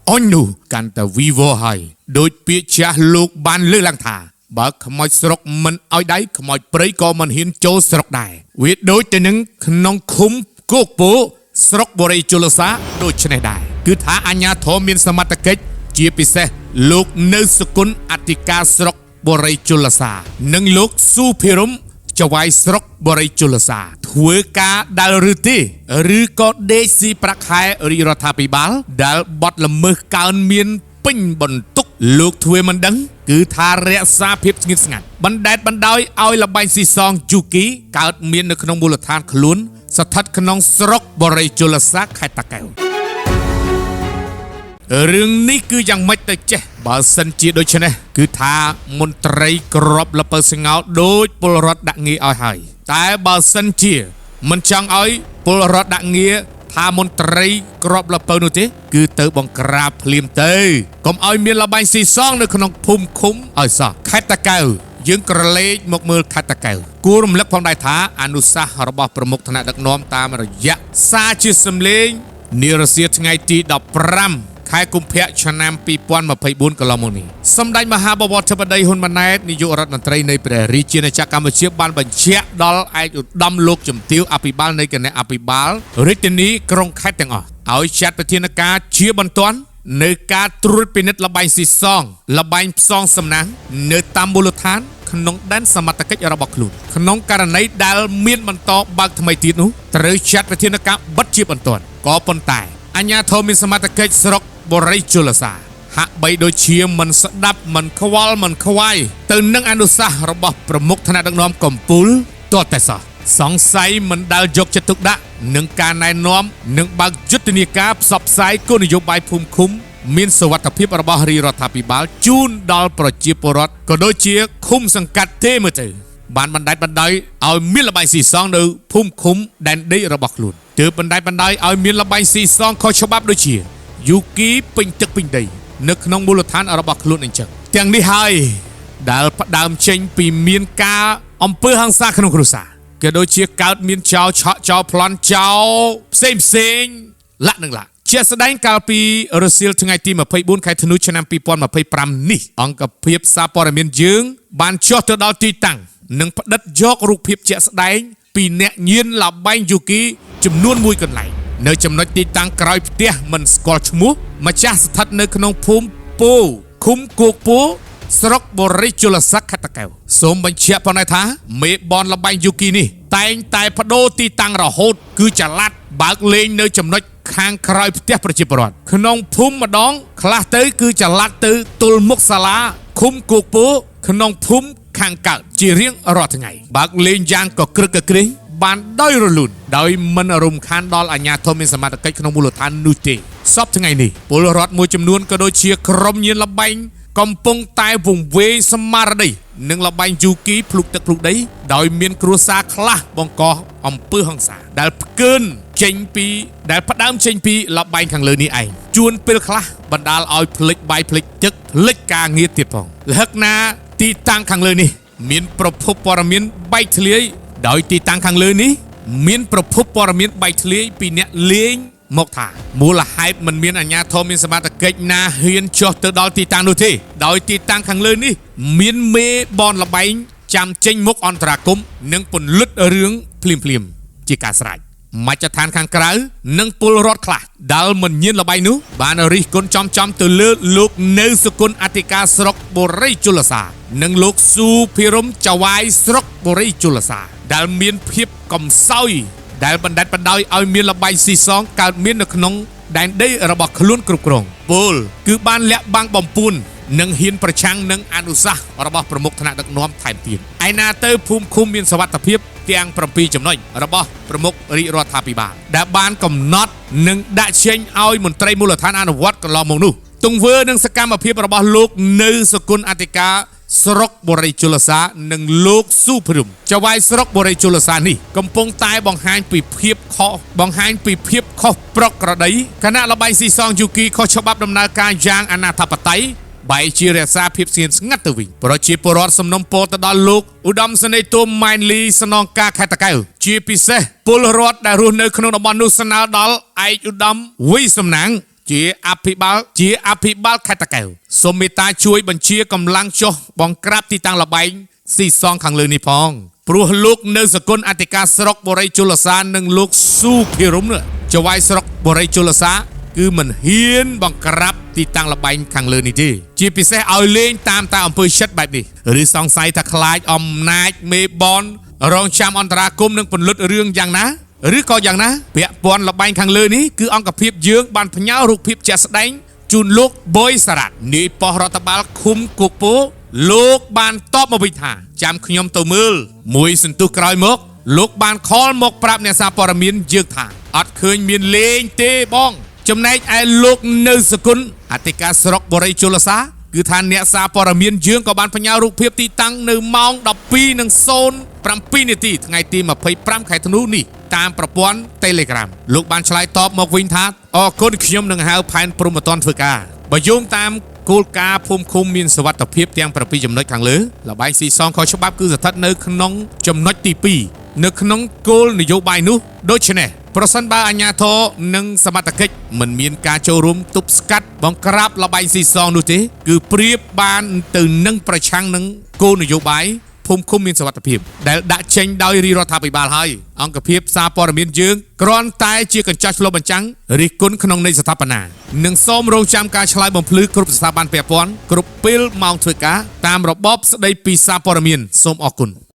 អញនោះកាន់តែវីវហើយដូចពាក្យចាស់លោកបានលើកឡើងថាបើខ្មោចស្រុកមិនឲ្យដៃខ្មោចព្រៃក៏មិនហ៊ានចូលស្រុកដែរវាដូចទៅនឹងក្នុងឃុំគោកពោស្រុកបូរីជលសាដូចនេះដែរគឺថាអាជ្ញាធរមានសមត្ថកិច្ចជាពិសេសលោកនៅសគុណអធិការស្រុកបូរីជលសានិងលោកស៊ូភិរមចវាយស្រុកបូរីជលសាធ្វើការដែលឬទេឬក៏ដេកស៊ីប្រាក់ខែរាជរដ្ឋាភិបាលដែលបត់ល្មើសកើនមានពេញបន្ទុកលោកធ្វើមិនដឹងគឺថារក្សាភាពស្ងៀមស្ងាត់បណ្ដែតបណ្ដោយឲ្យលបែងស៊ីសងយូគីកើតមាននៅក្នុងមូលដ្ឋានខ្លួនស្ថិតក្នុងស្រុកបូរីជលសាខេត្តតាកែវរឿងនេះគឺយ៉ាងម៉េចទៅចេះបើសិនជាដូច្នេះគឺថាមន្ត្រីក្របលពៅសង្កោដូចពលរដ្ឋដាក់ងារឲ្យហើយតែបើសិនជាមិនចង់ឲ្យពលរដ្ឋដាក់ងារថាមន្ត្រីក្របលពៅនោះទេគឺទៅបង្ក្រាបភ្លាមទៅកុំឲ្យមានលបែងស៊ីសងនៅក្នុងភូមិឃុំឲ្យសោះខេត្តតាកែវយើងក្រឡេកមកមើលខេត្តតាកែវគួររំលឹកផងដែរថាអនុសាសន៍របស់ប្រមុខថ្នាក់ដឹកនាំតាមរយៈសារជាសម្លេងនារសៀលថ្ងៃទី15ខែកុម្ភៈឆ្នាំ2024កន្លងមកនេះសម្ដេចមហាបវរធិបតីហ៊ុនម៉ាណែតនាយករដ្ឋមន្ត្រីនៃព្រះរាជាណាចក្រកម្ពុជាបានបញ្ជាក់ដល់ឯកឧត្តមលោកជំទាវអភិបាលនៃគណៈអភិបាលរាជធានីក្រុងខេត្តទាំងអស់ឲ្យចាត់វិធានការជាបន្ទាន់នៅការត្រួតពិនិត្យលបែងស៊ីសងលបែងផ្សងសំណាងនៅតាមមូលដ្ឋានក្នុងដែនសមត្ថកិច្ចរបស់ខ្លួនក្នុងករណីដែលមានបន្តបើកថ្មីទៀតនោះត្រូវចាត់វិធានការបិទជាបន្ទាន់ក៏ប៉ុន្តែអាជ្ញាធរមានសមត្ថកិច្ចស្រុកបូរីជលសាហាក់បីដូចជាមិនស្ដាប់មិនខ្វល់មិនខ្វាយទៅនឹងអនុសាសន៍របស់ប្រមុខថ្នាក់ដឹកនាំកម្ពុជាទាល់តែសោះសង្ស័យមិនដែលយកចិត្តទុកដាក់នឹងការណែនាំនិងបើកយុទ្ធនាការផ្សព្វផ្សាយគោលនយោបាយភូមិឃុំមានសុវត្ថិភាពរបស់រាជរដ្ឋាភិបាលជូនដល់ប្រជាពលរដ្ឋក៏ដូចជាឃុំសង្កាត់ទេមើលទៅបានបណ្ដែតបណ្ដោយឲ្យមានលបែងស៊ីសងនៅភូមិឃុំដែនដីរបស់ខ្លួនទើបបណ្ដែតបណ្ដោយឲ្យមានលបែងស៊ីសងខុសច្បាប់ដូចជាយូគីពេញទឹកពេញដីនៅក្នុងមូលដ្ឋានរបស់ខ្លួនអញ្ចឹងទាំងនេះហើយដែលផ្ដើមចេញពីមានការអំពើហិង្សាក្នុងគ្រួសារក៏ដូចជាកើតមានចោលឆក់ចោលប្លន់ចោលផ្សេងលាក់នឹងលាក់ជាស្ដែងកាលពីរសៀលថ្ងៃទី24ខែធ្នូឆ្នាំ2025នេះអង្គភាពសារព័ត៌មានយើងបានចុះទៅដល់ទីតាំងនិងផ្ដិតយករូបភាពជាក់ស្ដែងពីអ្នកញៀនលបែងយូគីចំនួនមួយកន្លែងនៅចំណុចទីតាំងក្រោយផ្ទះមិនស្គាល់ឈ្មោះម្ចាស់ស្ថិតនៅក្នុងភូមិពោឃុំគោកពោស្រុកបូរីជលសាខេត្តតាកែវសូមបញ្ជាក់ផងដែរថាមេបនលបែងយូគីនេះតែងតែបដូរទីតាំងរហូតគឺចល័តបើកលេងនៅចំណុចខាងក្រោយផ្ទះប្រជាពលរដ្ឋក្នុងភូមិម្ដងខ្លះទៅគឺចល័តទៅទល់មុខសាលាឃុំគោកពោក្នុងភូមិខាងកើតជារៀងរាល់ថ្ងៃបើកលេងយ៉ាងកក្រឹកកក្រែងបានដោយរលូនដោយមិនរំខានដល់អាជ្ញាធរមានសមត្ថកិច្ចក្នុងមូលដ្ឋាននោះទេសពថ្ងៃនេះពលរដ្ឋមួយចំនួនក៏ដូចជាក្រុមញៀនលបែងកំពុងតែវង្វេងស្មារតីនឹងលបែងយូគីភ្លុកទឹកភ្លុកដីដោយមានគ្រួសារខ្លះបង្កអំពើហិង្សាដែលផ្ដើមចេញពីលបែងខាងលើនេះឯងជួនពេលខ្លះបណ្ដាលឲ្យភ្លេចបាយភ្លេចទឹកភ្លេចការងារទៀតផងលហឹកណាទីតាំងខាងលើនេះមានប្រភពព័ត៌មានបែកធ្លាយដោយទីតាំងខាងលើនេះមានប្រភពព័ត៌មានបែកធ្លាយពីអ្នកលេងមកថាមូលហេតុមិនមានអាជ្ញាធរមានសមត្ថកិច្ចណាហ៊ានចុះទៅដល់ទីតាំងនោះទេដោយទីតាំងខាងលើនេះមានមេបនលបែងចាំចេញមុខអន្តរាគមន៍និងពន្លត់រឿងភ្លាមជាការស្រេចមជ្ឈដ្ឋានខាងក្រៅនិងពលរដ្ឋខ្លះដែលមិនញៀនលបែងនោះបានរិះគន់ចំទៅលើលោកនៅសគុណអធិការស្រុកបូរីជលសានិងលោកស៊ូភិរមចវាយស្រុកបូរីជលសាដែលមានភាពកំសោយដែលបណ្ដេតបណ្ដោយឲ្យមានលបែងស៊ីសងកើតមាននៅក្នុងដែនដីរបស់ខ្លួនគ្រប់គ្រងពលគឺបានលាក់បាំងបំពួននិងហ៊ានប្រឆាំងនឹងអនុសាសន៍របស់ប្រមុខថ្នាក់ដឹកនាំថែមទៀតឯណាទៅភូមិឃុំមានសវត្ថិភាពទាំង7ចំណុចរបស់ប្រមុខរាជរដ្ឋាភិបាលដែលបានកំណត់និងដាក់ចេញឲ្យមន្ត្រីមូលដ្ឋានអនុវត្តកន្លងមកនោះទង្វើនិងសកម្មភាពរបស់លោកនៅសគុណអធិការស្រុកបូរីជលសានិងលោកស៊ូភិរមចវាយស្រុកបូរីជលសានេះកំពុងតែបង្ហាញពីភាពខុសប្រក្រតីគណៈលបែងស៊ីសងយូគីខុសច្បាប់ដំណើរការយ៉ាងអនាធបត័យបែរជារក្សាភាពស្ងៀមស្ងាត់ទៅវិញប្រជាពលរដ្ឋសំណូមពរទៅដល់លោកឧត្តមសេនីយ៍ទូម៉ែនលីស្នងការខេត្តតាកែវជាពិសេសពលរដ្ឋដែលរស់នៅក្នុងតំបន់នោះស្នើដល់ឯកឧត្តមវីសំណាង ជាអភិបាលខេត្តតាកែវសូមមេត្តាជួយបញ្ជាកម្លាំងចុះបង្ក្រាបទីតាំងលបែងស៊ីសងខាងលើនេះផងព្រោះលោកនៅសកលអធិការស្រុកបូរីជលសានិងលោកស៊ូភិរមចៅហ្វាយស្រុកបូរីជលសាគឺមិនហ៊ានបង្ក្រាបទីតាំងលបែងខាងលើនេះទេជាពិសេសឲ្យលេងតាមអំពើចិត្តបែបនេះឬសង្ស័យថាខ្លាចអំណាចមេបនរងចាំអន្តរាគមន៍នឹងពន្លត់រឿងយ៉ាងណាឬក៏យ៉ាងណាពាក់ព័ន្ធលបែងខាងលើនេះគឺអង្គភាពយើងបានផ្ញើរូបភាពជាក់ស្ដែងជូនលោកបុយសារ៉ាត់នាយប៉ុស្តិ៍រដ្ឋបាលឃុំគោកពោលោកបានតបមកវិញថាចាំខ្ញុំទៅមើលមួយសន្ទុះក្រោយមកលោកបានខលមកប្រាប់អ្នកសារព័ត៌មានយើងថាអត់ឃើញមានលេងទេបងចំណែកឯលោកនៅសកលអធិការស្រុកបូរីជលសាគឺថាអ្នកសារព័ត៌មានយើងក៏បានផ្ញើរូបភាពទីតាំងនៅម៉ោង 12:07 នាទីថ្ងៃទី25 ខែធ្នូនេះតាមប្រព័ន្ធ Telegram លោកបានឆ្លើយតបមកវិញថាអរគុណខ្ញុំនឹងហៅផែនព្រំមិនទាន់ធ្វើការបើយោងតាមគោលការណ៍ភូមិឃុំមានសុវត្ថិភាពទាំង7ចំណុចខាងលើលបែងស៊ីសងខុសច្បាប់គឺស្ថិតនៅក្នុងចំណុចទី2នៅក្នុងគោលនយោបាយនោះដូច្នេះប្រសិនបើអាជ្ញាធរនិងសមត្ថកិច្ចមិនមានការចូលរួមទប់ស្កាត់បង្ក្រាបលបែងស៊ីសងនោះទេគឺប្រៀបបានទៅនឹងប្រឆាំងនឹងគោលនយោបាយភូមិឃុំមានសុវត្ថិភាពដែលដាក់ចេញដោយរាជរដ្ឋាភិបាលហើយអង្គភាពសារព័ត៌មានយើងគ្រាន់តែជាកញ្ចក់ឆ្លុះបញ្ចាំងរិះគន់ក្នុងនៃស្ថាបនានិងសូមរងចាំការឆ្លើយបំភ្លឺគ្រប់ស្ថាប័នពាក់ព័ន្ធគ្រប់ពេលម៉ោងធ្វើការតាមរបបស្តីពីសារព័ត៌មានសូមអរគុណ